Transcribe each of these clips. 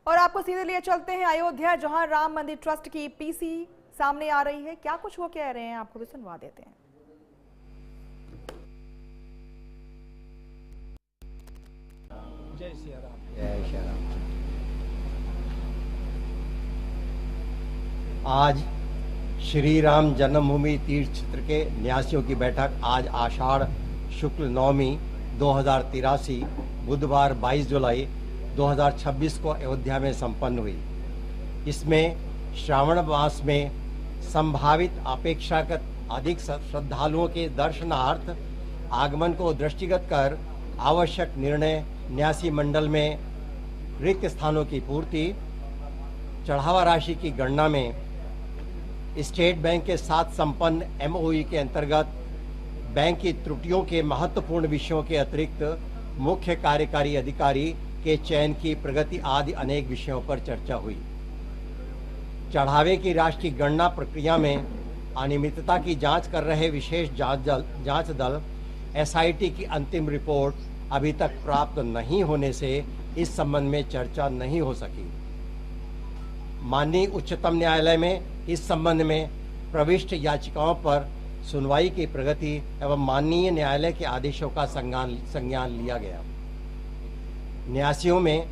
और आपको सीधे लिए चलते हैं अयोध्या, जहां राम मंदिर ट्रस्ट की पीसी सामने आ रही है। क्या कुछ वो कह रहे हैं आपको भी सुनवा देते हैं। जय श्री राम। जय श्री राम। आज श्री राम जन्मभूमि तीर्थ क्षेत्र के न्यासियों की बैठक आज आषाढ़ शुक्ल नवमी 2083 बुधवार 22 जुलाई 2026 को अयोध्या में संपन्न हुई। इसमें श्रावण मास में संभावित अपेक्षाकृत अधिक श्रद्धालुओं के दर्शनार्थ आगमन को दृष्टिगत कर आवश्यक निर्णय न्यासी मंडल में रिक्त स्थानों की पूर्ति, चढ़ावा राशि की गणना में स्टेट बैंक के साथ संपन्न एमओयू के अंतर्गत बैंक की त्रुटियों के महत्वपूर्ण विषयों के अतिरिक्त मुख्य कार्यकारी अधिकारी के चयन की प्रगति आदि अनेक विषयों पर चर्चा हुई। चढ़ावे की राशि की गणना प्रक्रिया में अनियमितता की जांच कर रहे विशेष जांच दल एसआईटी की अंतिम रिपोर्ट अभी तक प्राप्त नहीं होने से इस संबंध में चर्चा नहीं हो सकी। माननीय उच्चतम न्यायालय में इस संबंध में प्रविष्ट याचिकाओं पर सुनवाई की प्रगति एवं माननीय न्यायालय के आदेशों का संज्ञान लिया गया। न्यासियों में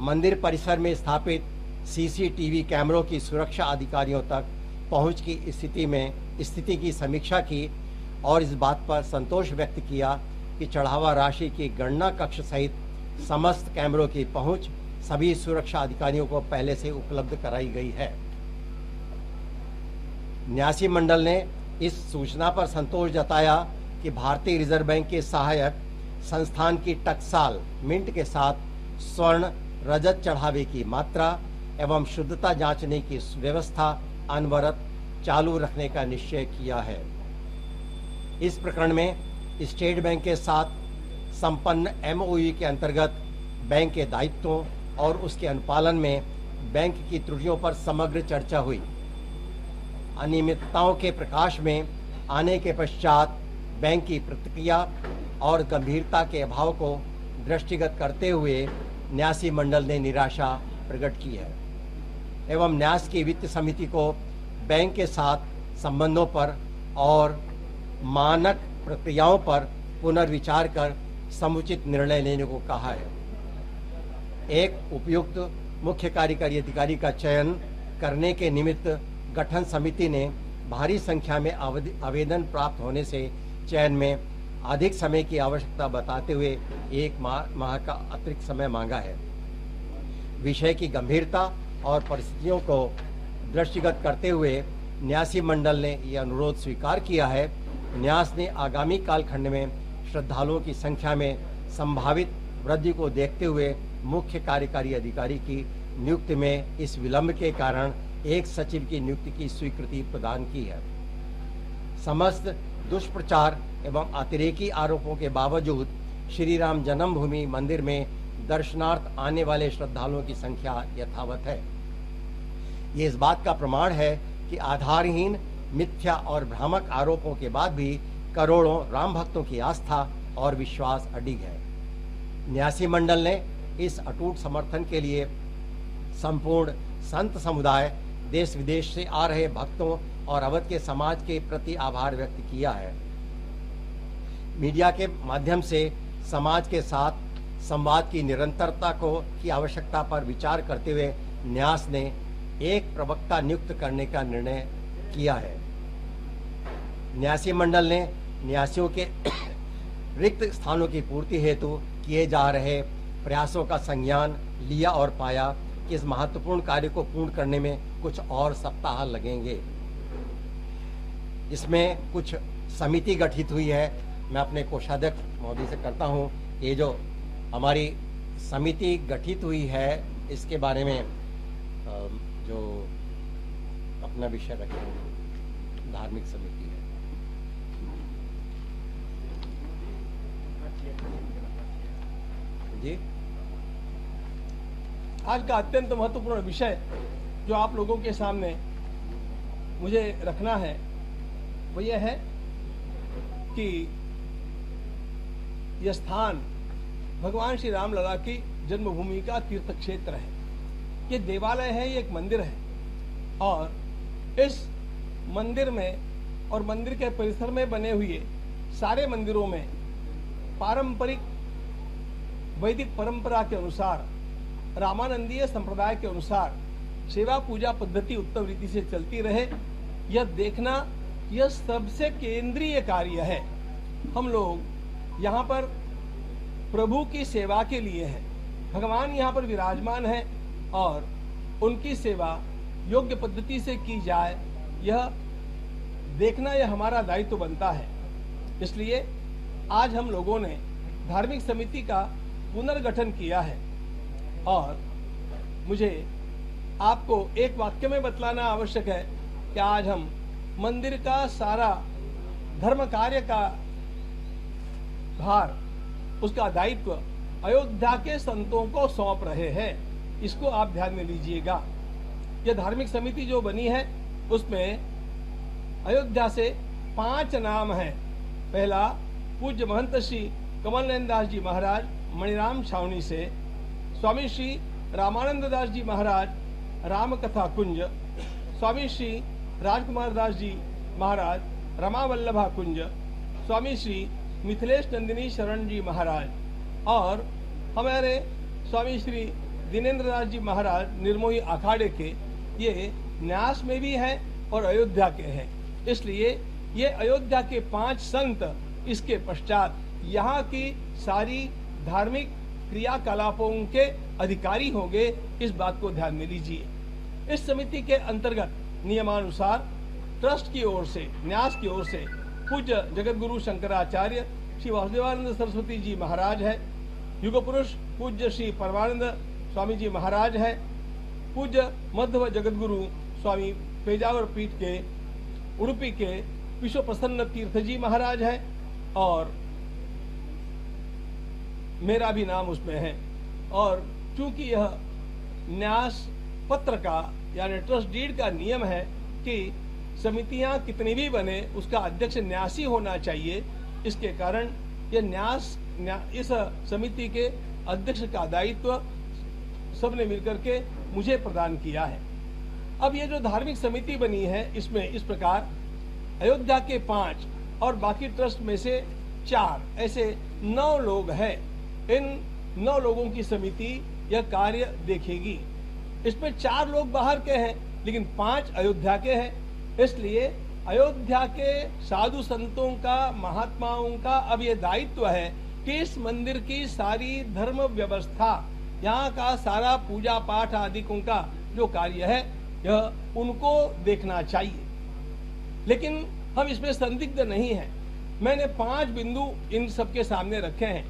मंदिर परिसर में स्थापित सीसीटीवी कैमरों की सुरक्षा अधिकारियों तक पहुंच की स्थिति की समीक्षा की और इस बात पर संतोष व्यक्त किया कि चढ़ावा राशि की गणना कक्ष सहित समस्त कैमरों की पहुंच सभी सुरक्षा अधिकारियों को पहले से उपलब्ध कराई गई है। न्यासी मंडल ने इस सूचना पर संतोष जताया कि भारतीय रिजर्व बैंक के सहायक संस्थान की टकसाल मिंट के साथ स्वर्ण रजत चढ़ावे की मात्रा एवं शुद्धता जांचने की व्यवस्था अनवरत चालू रखने का निश्चय किया है। इस प्रकरण में स्टेट बैंक के साथ संपन्न एमओयू के अंतर्गत बैंक के दायित्वों और उसके अनुपालन में बैंक की त्रुटियों पर समग्र चर्चा हुई। अनियमितताओं के प्रकाश में आने के पश्चात बैंक की प्रतिक्रिया और गंभीरता के अभाव को दृष्टिगत करते हुए न्यासी मंडल ने निराशा प्रकट की है एवं न्यास की वित्त समिति को बैंक के साथ संबंधों पर और मानक प्रक्रियाओं पर पुनर्विचार कर समुचित निर्णय लेने को कहा है। एक उपयुक्त मुख्य कार्यकारी अधिकारी का चयन करने के निमित्त गठन समिति ने भारी संख्या में आवेदन प्राप्त होने से चयन में अधिक समय की आवश्यकता बताते हुए 1 माह का अतिरिक्त समय मांगा है। विषय की गंभीरता और परिस्थितियों को दृष्टिगत करते हुए न्यासी मंडल ने यह अनुरोध स्वीकार किया है। न्यास ने आगामी कालखंड में श्रद्धालुओं की संख्या में संभावित वृद्धि को देखते हुए मुख्य कार्यकारी अधिकारी की नियुक्ति में इस विलंब के कारण एक सचिव की नियुक्ति की स्वीकृति प्रदान की है। समस्त दुष्प्रचार एवं अतिरेकी आरोपों के बावजूद श्री राम जन्मभूमि मंदिर में दर्शनार्थ आने वाले श्रद्धालुओं की संख्या यथावत है। ये इस बात का प्रमाण है कि आधारहीन मिथ्या और भ्रामक आरोपों के बाद भी करोड़ों राम भक्तों की आस्था और विश्वास अडिग है। न्यासी मंडल ने इस अटूट समर्थन के लिए संपूर्ण संत समुदाय, देश विदेश से आ रहे भक्तों और अवध के समाज के प्रति आभार व्यक्त किया है। मीडिया के माध्यम से समाज के साथ संवाद की निरंतरता की आवश्यकता पर विचार करते हुए न्यास ने एक प्रवक्ता नियुक्त करने का निर्णय किया है। न्यासी मंडल ने न्यासियों के रिक्त स्थानों की पूर्ति हेतु किए जा रहे प्रयासों का संज्ञान लिया और पाया कि इस महत्वपूर्ण कार्य को पूर्ण करने में कुछ और सप्ताह लगेंगे। इसमें कुछ समिति गठित हुई है। मैं अपने कोषाध्यक्ष महोदय से करता हूं, ये जो हमारी समिति गठित हुई है इसके बारे में जो अपना विषय रखें, धार्मिक समिति है। जी, आज का अत्यंत महत्वपूर्ण विषय जो आप लोगों के सामने मुझे रखना है वो यह है कि यह स्थान भगवान श्री राम लला की जन्मभूमि का तीर्थ क्षेत्र है। ये देवालय है, ये एक मंदिर है और इस मंदिर में और मंदिर के परिसर में बने हुए सारे मंदिरों में पारंपरिक वैदिक परंपरा के अनुसार, रामानंदीय संप्रदाय के अनुसार सेवा पूजा पद्धति उत्तम रीति से चलती रहे, यह देखना यह सबसे केंद्रीय कार्य है। हम लोग यहाँ पर प्रभु की सेवा के लिए हैं, भगवान यहाँ पर विराजमान है और उनकी सेवा योग्य पद्धति से की जाए, यह देखना यह हमारा दायित्व बनता है। इसलिए आज हम लोगों ने धार्मिक समिति का पुनर्गठन किया है और मुझे आपको एक वाक्य में बतलाना आवश्यक है कि आज हम मंदिर का सारा धर्म कार्य का भार, उसका दायित्व अयोध्या के संतों को सौंप रहे हैं। इसको आप ध्यान में लीजिएगा। यह धार्मिक समिति जो बनी है उसमें अयोध्या से 5 नाम हैं। पहला, पूज्य महंत श्री कमल नयन दास जी महाराज मणिराम छावनी से, स्वामी श्री रामानंद दास जी महाराज राम कथा कुंज, स्वामी श्री राजकुमार दास जी महाराज रमा वल्लभा कुंज, स्वामी श्री मिथिलेश नंदिनी शरण जी महाराज और हमारे स्वामी श्री दिनेंद्र दास जी महाराज निर्मोही अखाड़े के, ये न्यास में भी हैं और अयोध्या के हैं। इसलिए ये अयोध्या के 5 संत, इसके पश्चात यहाँ की सारी धार्मिक क्रियाकलापों के अधिकारी होंगे। इस बात को ध्यान में लीजिए। इस समिति के अंतर्गत नियमानुसार ट्रस्ट की ओर से, न्यास की ओर से पूज्य जगत गुरु शंकराचार्य श्री वासुदेवानंद सरस्वती जी महाराज है, युग पुरुष पूज्य श्री परमानंद स्वामी जी महाराज है, पूज्य मध्व जगत गुरु स्वामी पेजावर पीठ के उडुपी के विश्व प्रसन्न तीर्थ जी महाराज है और मेरा भी नाम उसमें है। और चूंकि यह न्यास पत्र का यानी ट्रस्ट डीड का नियम है कि समितियां कितनी भी बने उसका अध्यक्ष न्यासी होना चाहिए, इसके कारण यह इस समिति के अध्यक्ष का दायित्व सबने मिलकर के मुझे प्रदान किया है। अब ये जो धार्मिक समिति बनी है इसमें इस प्रकार अयोध्या के 5 और बाकी ट्रस्ट में से 4 ऐसे 9 लोग हैं। इन 9 लोगों की समिति यह कार्य देखेगी। इसमें 4 लोग बाहर के हैं लेकिन 5 अयोध्या के हैं। इसलिए अयोध्या के साधु संतों का, महात्माओं का अब यह दायित्व है कि इस मंदिर की सारी धर्म व्यवस्था, यहाँ का सारा पूजा पाठ आदिकों का जो कार्य है यह उनको देखना चाहिए। लेकिन हम इसमें संदिग्ध नहीं हैं। मैंने 5 बिंदु इन सबके सामने रखे हैं।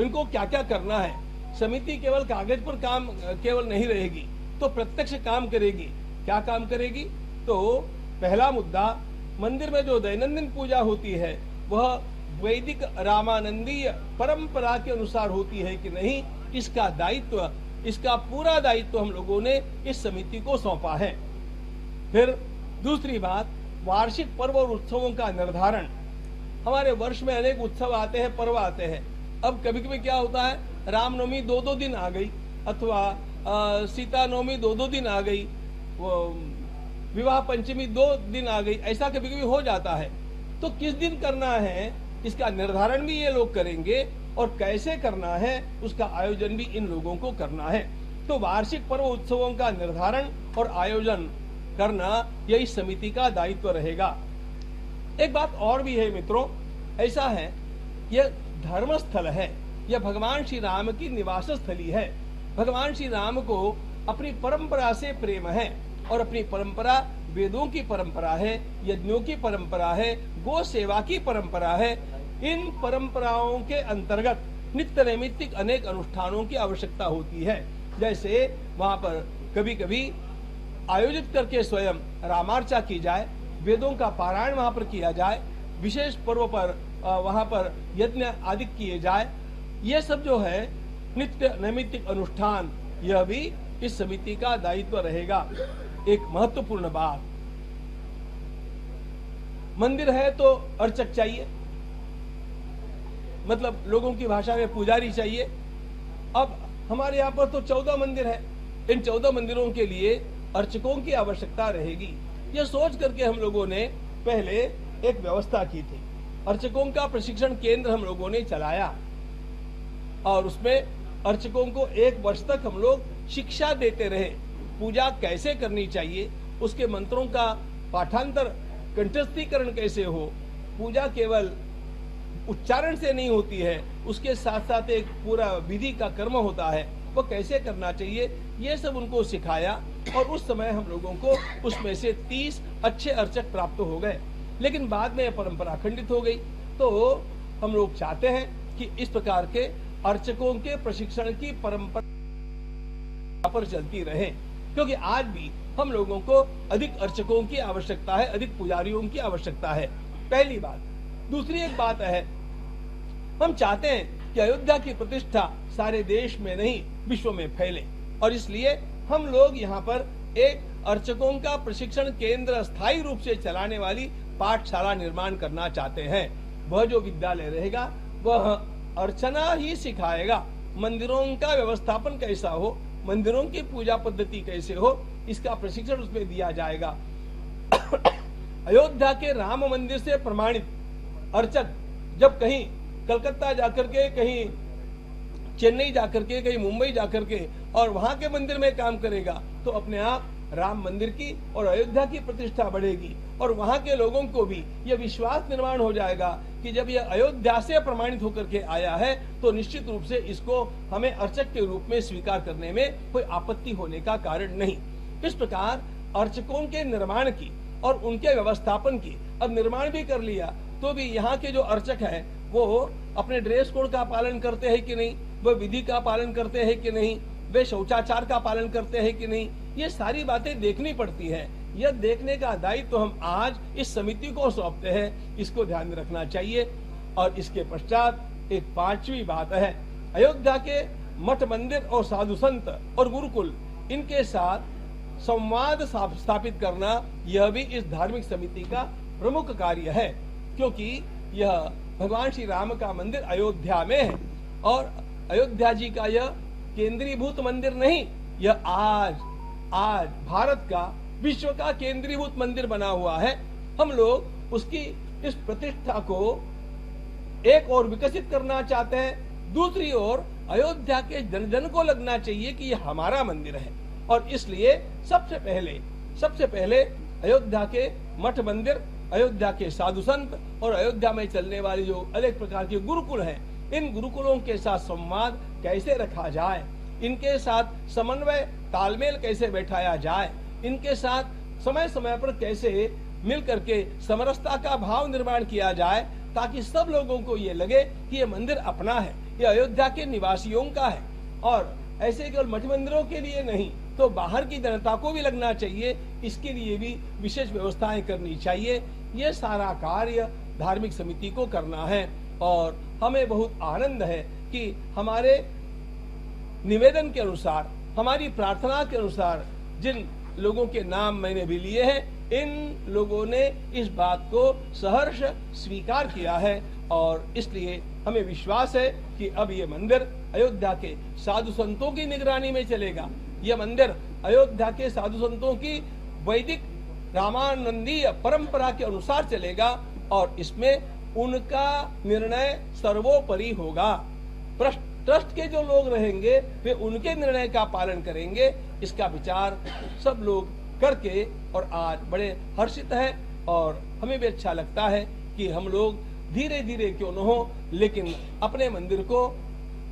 इनको क्या क्या करना है। समिति केवल कागज पर काम केवल नहीं रहेगी, तो प्रत्यक्ष काम करेगी। क्या काम करेगी? तो पहला मुद्दा, मंदिर में जो दैनंदिन पूजा होती है वह वैदिक रामानंदीय परंपरा के अनुसार होती है कि नहीं, इसका दायित्व, इसका पूरा दायित्व हम लोगों ने इस समिति को सौंपा है। फिर दूसरी बात, वार्षिक पर्व और उत्सवों का निर्धारण। हमारे वर्ष में अनेक उत्सव आते हैं, पर्व आते हैं। अब कभी कभी क्या होता है, रामनवमी 2-2 दिन आ गई अथवा सीता नवमी 2-2 दिन आ गई, विवाह पंचमी 2 दिन आ गई, ऐसा कभी कभी हो जाता है। तो किस दिन करना है इसका निर्धारण भी ये लोग करेंगे और कैसे करना है उसका आयोजन भी इन लोगों को करना है। तो वार्षिक पर्व उत्सवों का निर्धारण और आयोजन करना यही समिति का दायित्व रहेगा। एक बात और भी है मित्रों, ऐसा है यह धर्म स्थल है, यह भगवान श्री राम की निवास स्थली है। भगवान श्री राम को अपनी परंपरा से प्रेम है और अपनी परंपरा वेदों की परंपरा है, यज्ञों की परंपरा है, गो सेवा की परंपरा है। इन परंपराओं के अंतर्गत नित्य नैमित्तिक अनेक अनुष्ठानों की आवश्यकता होती है। जैसे वहां पर कभी कभी आयोजित करके स्वयं रामार्चा की जाए, वेदों का पारायण वहां पर किया जाए, विशेष पर्व पर वहां पर यज्ञ आदि किए जाए। ये सब जो है नित्य नैमित्तिक अनुष्ठान, यह भी इस समिति का दायित्व रहेगा। एक महत्वपूर्ण बात, मंदिर है तो अर्चक चाहिए, मतलब लोगों की भाषा में पुजारी चाहिए। अब हमारे यहाँ पर तो 14 मंदिर है, इन 14 मंदिरों के लिए अर्चकों की आवश्यकता रहेगी। यह सोच करके हम लोगों ने पहले एक व्यवस्था की थी। अर्चकों का प्रशिक्षण केंद्र हम लोगों ने चलाया और उसमें अर्चकों को 1 वर्ष तक हम लोग शिक्षा देते रहे। पूजा कैसे करनी चाहिए, उसके मंत्रों का पाठांतर कंठस्थीकरण कैसे हो, पूजा केवल उच्चारण से नहीं होती है, उसके साथ साथ एक पूरा विधि का कर्म होता है, वो कैसे करना चाहिए, ये सब उनको सिखाया। और उस समय हम लोगों को उसमें से 30 अच्छे अर्चक प्राप्त हो गए। लेकिन बाद में परंपरा खंडित हो गई। तो हम लोग चाहते हैं कि इस प्रकार के अर्चकों के प्रशिक्षण की परंपरा पर चलती रहे, क्योंकि आज भी हम लोगों को अधिक अर्चकों की आवश्यकता है, अधिक पुजारियों की आवश्यकता है। पहली बात। दूसरी एक बात है, हम चाहते हैं कि अयोध्या की प्रतिष्ठा सारे देश में नहीं विश्व में फैले, और इसलिए हम लोग यहाँ पर एक अर्चकों का प्रशिक्षण केंद्र स्थायी रूप से चलाने वाली पाठशाला निर्माण करना चाहते हैं। वह जो विद्यालय रहेगा वह अर्चना ही सिखाएगा। मंदिरों का व्यवस्थापन कैसा हो, मंदिरों की पूजा पद्धति कैसे हो, इसका प्रशिक्षण उसमें दिया जाएगा। अयोध्या के राम मंदिर से प्रमाणित अर्चक जब कहीं कलकत्ता जाकर के, कहीं चेन्नई जाकर के, कहीं मुंबई जाकर के और वहां के मंदिर में काम करेगा, तो अपने आप राम मंदिर की और अयोध्या की प्रतिष्ठा बढ़ेगी और वहां के लोगों को भी यह विश्वास निर्माण हो जाएगा कि जब यह अयोध्या से प्रमाणित होकर के आया है तो निश्चित रूप से इसको हमें अर्चक के रूप में स्वीकार करने में कोई आपत्ति होने का कारण नहीं। इस प्रकार अर्चकों के निर्माण की और उनके व्यवस्थापन की, अब निर्माण भी कर लिया तो भी यहाँ के जो अर्चक हैं वो अपने ड्रेस कोड का पालन करते हैं कि नहीं, वह विधि का पालन करते हैं कि नहीं, वे शौचाचार का पालन करते हैं कि नहीं, ये सारी बातें देखनी पड़ती है। यह देखने का दायित्व तो हम आज इस समिति को सौंपते हैं, इसको ध्यान में रखना चाहिए। और इसके पश्चात एक 5वीं बात है, अयोध्या के मठ मंदिर और साधु संत और गुरुकुल इनके साथ संवाद स्थापित करना, यह भी इस धार्मिक समिति का प्रमुख कार्य है, क्योंकि यह भगवान श्री राम का मंदिर अयोध्या में है और अयोध्या जी का यह केंद्रीभूत मंदिर नहीं, यह आज भारत का, विश्व का केंद्रीभूत मंदिर बना हुआ है। हम लोग उसकी इस प्रतिष्ठा को एक और विकसित करना चाहते हैं, दूसरी ओर अयोध्या के जन जन को लगना चाहिए कि यह हमारा मंदिर है। और इसलिए सबसे पहले अयोध्या के मठ मंदिर, अयोध्या के साधु संत और अयोध्या में चलने वाले जो अनेक प्रकार के गुरुकुल हैं, इन गुरुकुलों के साथ संवाद कैसे रखा जाए, इनके साथ समन्वय तालमेल कैसे बैठाया जाए, इनके साथ समय समय पर कैसे मिल करके समरसता का भाव निर्माण किया जाए, ताकि सब लोगों को ये लगे कि ये मंदिर अपना है, ये अयोध्या के निवासियों का है। और ऐसे केवल मठ मंदिरों के लिए नहीं तो बाहर की जनता को भी लगना चाहिए, इसके लिए भी विशेष व्यवस्थाएं करनी चाहिए। ये सारा कार्य धार्मिक समिति को करना है और हमें बहुत आनंद है कि हमारे निवेदन के अनुसार, हमारी प्रार्थना के अनुसार जिन लोगों के नाम मैंने भी लिए हैं, इन लोगों ने इस बात को सहर्ष स्वीकार किया है और इसलिए हमें विश्वास है कि अब ये मंदिर अयोध्या के साधु संतों की निगरानी में चलेगा। यह मंदिर अयोध्या के साधु संतों की वैदिक रामानंदीय परंपरा के अनुसार चलेगा और इसमें उनका निर्णय सर्वोपरि होगा। ट्रस्ट के जो लोग रहेंगे वे उनके निर्णय का पालन करेंगे, इसका विचार सब लोग करके और आज बड़े हर्षित हैं और हमें भी अच्छा लगता है कि हम लोग धीरे धीरे क्यों न हो लेकिन अपने मंदिर को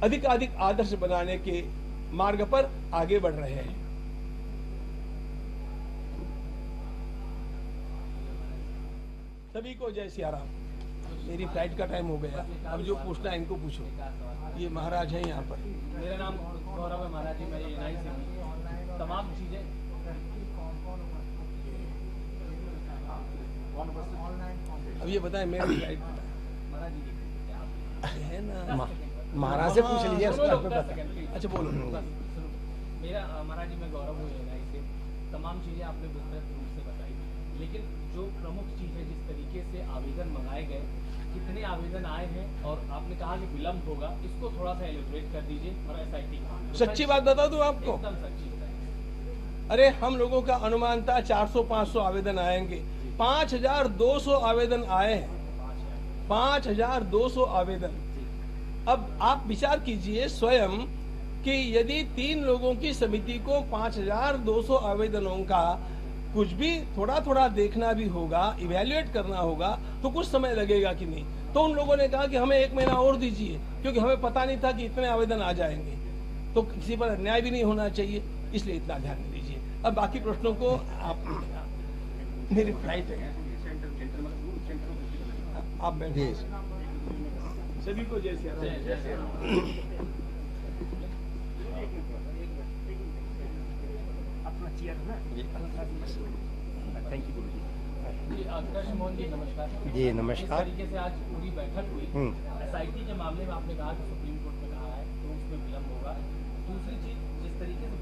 अधिकाधिक आदर्श बनाने के मार्ग पर आगे बढ़ रहे हैं। सभी को जय सिया राम। मेरी फ्लाइट का टाइम हो गया, अब जो पूछना है इनको पूछो। ये महाराज है यहाँ पर। मेरा नाम गौरव है महाराज जी, मैं एनआई से हूँ। तमाम चीजें अब ये बताएं मेरी फ्लाइट महाराज जी है ना, महाराज से पूछ लीजिए उसका आपको पता। अच्छा बोलो। मेरा महाराज जी मैं गौरव हूँ एनआई से। तमाम चीजें आपने विस्तृत रूप से बताई, लेकिन जो प्रमुख चीज है, जिस तरीके से आवेदन मंगाए गए, कितने आवेदन आए हैं और आपने कहा कि विलंब होगा, इसको थोड़ा सा एलिब्रेट कर दीजिए। और एसआईटी सच्ची बात बता दूं आपको, एकदम सच्ची अरे हम लोगों का अनुमान था 400-500 आवेदन आएंगे, 5200 आवेदन आए हैं, 5200 आवेदन। अब आप विचार कीजिए स्वयं कि यदि 3 लोगों की समिति को 5200 आवेदनों का कुछ भी थोड़ा थोड़ा देखना भी होगा, इवैल्यूएट करना होगा, तो कुछ समय लगेगा कि नहीं। तो उन लोगों ने कहा कि हमें 1 महीना और दीजिए, क्योंकि हमें पता नहीं था कि इतने आवेदन आ जाएंगे, तो किसी पर अन्याय भी नहीं होना चाहिए, इसलिए इतना ध्यान में दीजिए। अब बाकी प्रश्नों को आप, मेरी फ्लाइट है, आप बैठिए। सभी को जय श्री राम। थैंक यू गुरु जी, आकाश मोहन जी नमस्कार। जी, नमस्कार। जिस तरीके से आज पूरी बैठक हुई, एसआईटी के मामले में आपने कहा कि सुप्रीम कोर्ट में कहा है तो उसमें विलंब होगा। दूसरी चीज